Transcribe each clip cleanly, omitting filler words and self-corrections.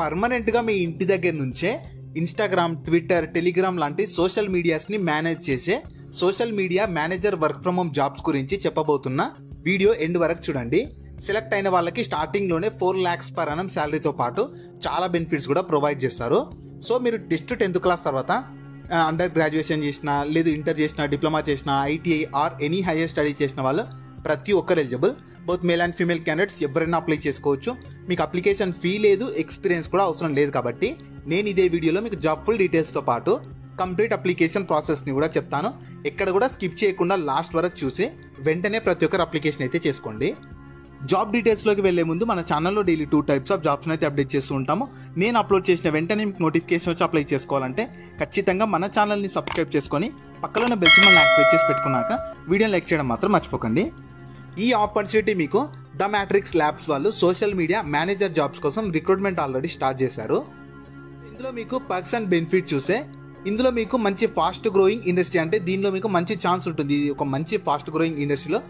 పర్మనెంట్గా మీ ఇంటి దగ్గర నుంచే ఇన్స్టాగ్రామ్, ట్విట్టర్, టెలిగ్రామ్ లాంటి సోషల్ మీడియాస్ని మేనేజ్ చేసే social media manager work from home jobs గురించి చెప్పబోతున్న వీడియో ఎండ్ వరకు చూడండి. సెలెక్ట్ అయిన వాళ్ళకి స్టార్టింగ్లోనే 4 lakhs per annum శాలరీతో పాటు చాలా బెనిఫిట్స్ కూడా ప్రొవైడ్ చేస్తారు. సో మీరు జస్ట్ 10th క్లాస్ తర్వాత అండర్ గ్రాడ్యుయేషన్ చేసిన, లేదు ఇంటర్ చేసిన, డిప్లొమా చేసిన, ITI or any hire study చేసిన వాళ్ళు ప్రతి ఒక్కరు eligible. Both male and female candidates ఎవరైనా అప్లై చేసుకోవచ్చు. మీకు అప్లికేషన్ ఫీ లేదు, ఎక్స్పీరియన్స్ కూడా అవసరం లేదు. కాబట్టి నేను ఇదే వీడియోలో మీకు జాబ్ ఫుల్ డీటెయిల్స్తో పాటు కంప్లీట్ అప్లికేషన్ ప్రాసెస్ని కూడా చెప్తాను. ఎక్కడ కూడా స్కిప్ చేయకుండా లాస్ట్ వరకు చూసి వెంటనే ప్రతి ఒక్కరు అప్లికేషన్ అయితే చేసుకోండి. జాబ్ డీటెయిల్స్లోకి వెళ్లే ముందు మన ఛానల్లో డైలీ 2 types ఆఫ్ జాబ్స్ని అయితే అప్డేట్ చేస్తూ ఉంటాము. నేను అప్లోడ్ చేసిన వెంటనే మీకు నోటిఫికేషన్ వచ్చి అప్లై చేసుకోవాలంటే ఖచ్చితంగా మన ఛానల్ని సబ్స్క్రైబ్ చేసుకొని పక్కలోనే బెల్ సింబల్ని యాక్టివేట్ చేసి పెట్టుకున్నాక వీడియోని లైక్ చేయడం మాత్రం మర్చిపోకండి. ఈ ఆపర్చునిటీ మీకు ద మ్యాట్రిక్స్ ల్యాబ్స్ వాళ్ళు సోషల్ మీడియా మేనేజర్ జాబ్స్ కోసం రిక్రూట్మెంట్ ఆల్రెడీ స్టార్ట్ చేశారు. ఇందులో మీకు పర్క్స్ అండ్ బెనిఫిట్ చూసే ఇందులో మీకు మంచి ఫాస్ట్ గ్రోయింగ్ ఇండస్ట్రీ, అంటే దీనిలో మీకు మంచి ఛాన్స్ ఉంటుంది. ఇది ఒక మంచి ఫాస్ట్ గ్రోయింగ్ ఇండస్ట్రీలో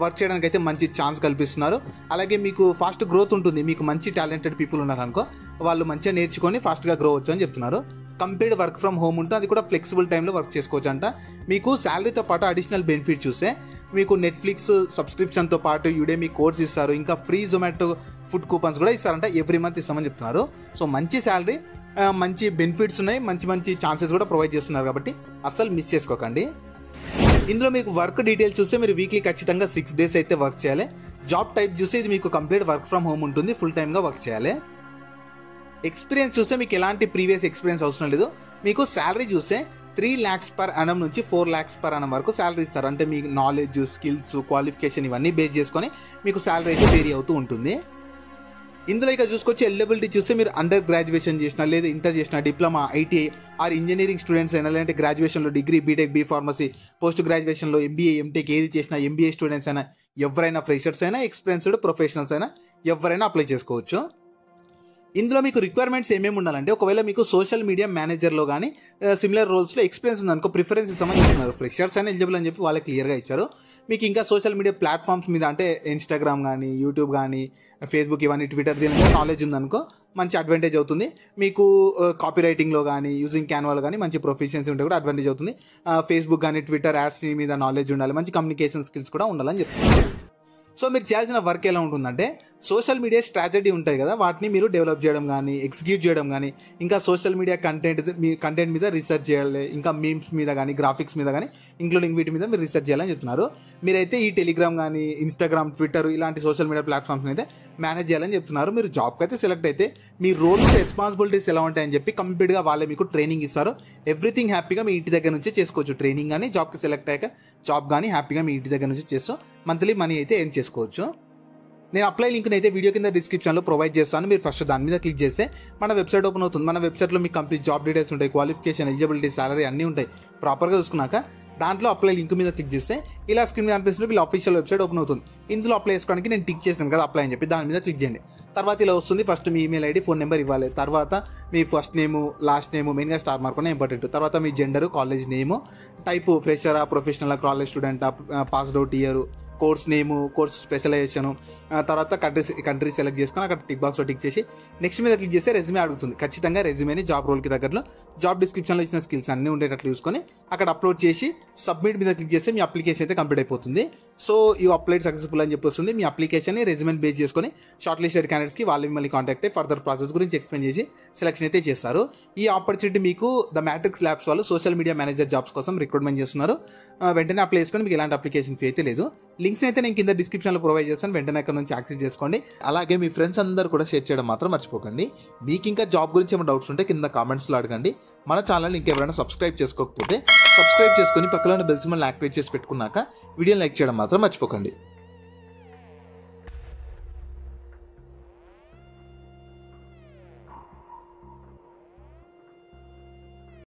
వర్క్ చేయడానికి అయితే మంచి ఛాన్స్ కల్పిస్తున్నారు. అలాగే మీకు ఫాస్ట్ గ్రోత్ ఉంటుంది. మీకు మంచి టాలెంటెడ్ పీపుల్ ఉన్నారనుకో, వాళ్ళు మంచిగా నేర్చుకొని ఫాస్ట్గా గ్రో అవచ్చు అని చెప్తున్నారు. కంప్లీట్ వర్క్ ఫ్రమ్ హోమ్ ఉంటుంది, అది కూడా ఫ్లెక్సిబుల్ టైంలో వర్క్ చేసుకోవచ్చు అంట. మీకు శాలరీతో పాటు అడిషనల్ బెనిఫిట్ చూస్తే మీకు నెట్ఫ్లిక్స్ సబ్స్క్రిప్షన్తో పాటు యుడెమీ కోర్స్ ఇస్తారు. ఇంకా ఫ్రీ జొమాటో ఫుడ్ కూపన్స్ కూడా ఇస్తారంట, ఎవ్రీ మంత్ ఇస్తామని చెప్తున్నారు. సో మంచి శాలరీ, మంచి బెనిఫిట్స్ ఉన్నాయి, మంచి ఛాన్సెస్ కూడా ప్రొవైడ్ చేస్తున్నారు. కాబట్టి అస్సలు మిస్ చేసుకోకండి. ఇందులో మీకు వర్క్ డీటెయిల్స్ చూస్తే మీరు వీక్లీ ఖచ్చితంగా 6 days అయితే వర్క్ చేయాలి. జాబ్ టైప్ చూస్తే ఇది మీకు కంప్లీట్ వర్క్ ఫ్రమ్ హోమ్ ఉంటుంది, ఫుల్ టైమ్గా వర్క్ చేయాలి. ఎక్స్పీరియన్స్ చూస్తే మీకు ఎలాంటి ప్రీవియస్ ఎక్స్పీరియన్స్ అవసరం లేదు. మీకు శాలరీ చూస్తే 3 lakhs per annum నుంచి 4 lakhs per annum వరకు శాలరీ ఇస్తారు. అంటే మీకు నాలెడ్జ్, స్కిల్స్, క్వాలిఫికేషన్ ఇవన్నీ బేస్ చేసుకొని మీకు శాలరీ అయితే వేరీ అవుతూ ఉంటుంది. ఇందులో ఇక చూసుకొచ్చి ఎలిజిబిలిటీ చూస్తే మీరు అండర్ గ్రాడ్యుయేషన్ చేసిన, లేదా ఇంటర్ చేసిన, diploma, ITI or engineering students అయినా, లేదంటే గ్రాడ్యుయేషన్లో degree, BTech, B pharmacy, post గ్రాడ్యుయేషన్లో ఎంబీఏ, ఎంటెక్ ఏది చేసినా, ఎంబీఏ స్టూడెంట్స్ అయినా, ఎవరైనా ఫ్రెషర్స్ అయినా, ఎక్స్పీరియన్స్డ్ ప్రొఫెషనల్స్ అయినా ఎవరైనా అప్లై చేసుకోవచ్చు. ఇందులో మీకు రిక్వైర్మెంట్స్ ఏమేమి ఉండాలంటే, ఒకవేళ మీకు సోషల్ మీడియా మేనేజర్లో కానీ సిమిలర్ రోల్స్లో ఎక్స్పీరియన్స్ ఉందనుకో ప్రిఫరెన్స్ ఇస్తామని చెప్తున్నారు. ఫ్రెషర్స్ అయినా ఎలిజిబుల్ అని చెప్పి వాళ్ళకి క్లియర్గా ఇచ్చారు. మీకు ఇంకా సోషల్ మీడియా ప్లాట్ఫామ్స్ మీద అంటే ఇన్స్టాగ్రామ్ కానీ, యూట్యూబ్ కానీ, ఫేస్బుక్ ఇవన్నీ, ట్విట్టర్ దీని మీద నాలెడ్జ్ ఉందనుకో మంచి అడ్వాంటేజ్ అవుతుంది. మీకు కాపీ రైటింగ్లో కానీ, యూజింగ్ క్యాన్వాలో కానీ మంచి ప్రొఫిషియన్సీ ఉంటే కూడా అడ్వాంటేజ్ అవుతుంది. ఫేస్బుక్ కానీ, ట్విట్టర్ యాడ్స్ మీద నాలెడ్జ్ ఉండాలి, మంచి కమ్యూనికేషన్ స్కిల్స్ కూడా ఉండాలని చెప్తున్నారు. సో మీరు చేయాల్సిన వర్క్ ఎలా ఉంటుందంటే, సోషల్ మీడియా స్ట్రాటజీ ఉంటాయి కదా, వాటిని మీరు డెవలప్ చేయడం కానీ, ఎగ్జిక్యూట్ చేయడం కానీ, ఇంకా సోషల్ మీడియా కంటెంట్ మీద రీసెర్చ్ చేయాలి, ఇంకా మీమ్స్ మీద కానీ, గ్రాఫిక్స్ మీద కానీ, ఇంక్లూడింగ్ వీటి మీద మీరు రీసెర్చ్ చేయాలని చెప్తున్నారు. మీరైతే ఈ టెలిగ్రామ్ కానీ, ఇన్స్టాగ్రామ్, ట్విట్టర్ ఇలాంటి సోషల్ మీడియా ప్లాట్ఫామ్స్ని అయితే మేనేజ్ చేయాలని చెప్తున్నారు. మీరు జాబ్కి అయితే సెలెక్ట్ అయితే మీ రోల్, రెస్పాన్సిబిలిటీస్ ఎలా ఉంటాయని చెప్పి కంప్లీట్గా వాళ్ళే మీకు ట్రైనింగ్ ఇస్తారు. ఎవ్రీథింగ్ హ్యాపీగా మీ ఇంటి దగ్గర నుంచే చేసుకోవచ్చు. ట్రైనింగ్ కానీ, జాబ్కి సెలెక్ట్ అయ్యాక జాబ్ కానీ హ్యాపీగా మీ ఇంటి దగ్గర నుంచి చేస్తూ మంత్లీ మనీ అయితే ఎర్న్ చేసుకోవచ్చు. నేను అప్లై లింక్ని అయితే వీడియో కింద డిస్క్రిప్షన్లో ప్రొవైడ్ చేస్తాను. మీరు ఫస్ట్ దాని మీద క్లిక్ చేస్తే మన వెబ్సైట్ ఓపెన్ అవుతుంది. మన వెబ్సైట్లో మీకు కంప్లీట్ జాబ్ డీటెయిల్స్ ఉంటాయి, క్వాలిఫికేషన్, ఎలిజిబిలిటీ, సాలరీ అన్నీ ఉంటాయి. ప్రాపర్గా చూసుకున్నాక దాంట్లో అప్లై లింక్ మీద క్లిక్ చేస్తే ఇలా స్క్రీన్ మీద అనిపిస్తుంది, వీళ్ళ ఆఫీషియల్ వెబ్సైట్ ఓపెన్ అవుతుంది. ఇందులో అప్లై చేసుకోవడానికి నేను టిక్ చేశాను కదా అప్లై అని చెప్పి, దాని మీద క్లిక్ చేయండి. తర్వాత ఇలా వస్తుంది. ఫస్ట్ మీ ఈమెయిల్ ఐడి, ఫోన్ నెంబర్ ఇవ్వాలి. తర్వాత మీ ఫస్ట్ నేము, లాస్ట్ నేము, మెయిన్గా స్టార్ మార్క్ ఉన్న ఇంపార్టెంట్. తర్వాత మీ జెండరు, కాలేజ్ నేము, టైపు ఫ్రెషరా, ప్రొఫెషనల్, కాలేజ్ స్టూడెంటా, passed out year, course name, course specialisation, తర్వాత కంట్రీ సెలెక్ట్ చేసుకొని అక్కడ టిక్ బాక్స్లో టిక్ చేసి నెక్స్ట్ మీద క్లిక్ చేస్తే రెజ్యూమే అడుగుతుంది. ఖచ్చితంగా రెజ్యూమేని జాబ్ రోల్కి తగ్గట్లు జాబ్ డిస్క్రిప్షన్లో ఇచ్చిన స్కిల్స్ అన్నీ ఉండేటట్లు చూసుకొని అక్కడ అప్లోడ్ చేసి సబ్మిట్ మీద క్లిక్ చేస్తే మీ అప్లికేషన్ అయితే కంప్లీట్ అయిపోతుంది. సో యూ అప్లైడ్ సక్సెస్ఫుల్ అని చెప్పి వస్తుంది. మీ అప్లికేషన్ని రెజ్యూమెని బేస్ చేసుకొని షార్ట్ లిస్టెడ్ క్యాండిడేట్స్కి వాళ్ళు మిమ్మల్ని కాంటాక్ట్ అయ్యి ఫర్దర్ ప్రాసెస్ గురించి ఎక్స్ప్లెయిన్ చేసి సెలెక్షన్ అయితే చేస్తారు. ఈ ఆపర్చునిటీ మీకు ద మ్యాట్రిక్స్ ల్యాబ్స్ వాళ్ళు సోషల్ మీడియా మేనేజర్ జాబ్స్ కోసం రిక్రూట్మెంట్ చేస్తున్నారు. వెంటనే అప్లై చేసుకొని మీకు ఎలాంటి అప్లికేషన్ ఫీ అయితే లేదు. లింక్స్ అయితే నేను కింద డిస్క్రిప్షన్లో ప్రొవైడ్ చేస్తాను, వెంటనే అక్కడ నుంచి యాక్సెస్ చేసుకోండి. అలాగే మీ ఫ్రెండ్స్ అందరూ కూడా షేర్ చేయడం మాత్రం మర్చిపోకండి. మీకు ఇంకా జాబ్ గురించి ఏమైనా డౌట్స్ ఉంటే కింద కామెంట్స్లో అడగండి. మన ఛానల్ ఇంకెవరైనా సబ్స్క్రైబ్ చేసుకోకపోతే సబ్స్క్రైబ్ చేసుకొని పక్కన బెల్ సింబల్ యాక్టివేట్ చేసి పెట్టుకున్నాక వీడియోని లైక్ చేయడం మాత్రం మర్చిపోకండి.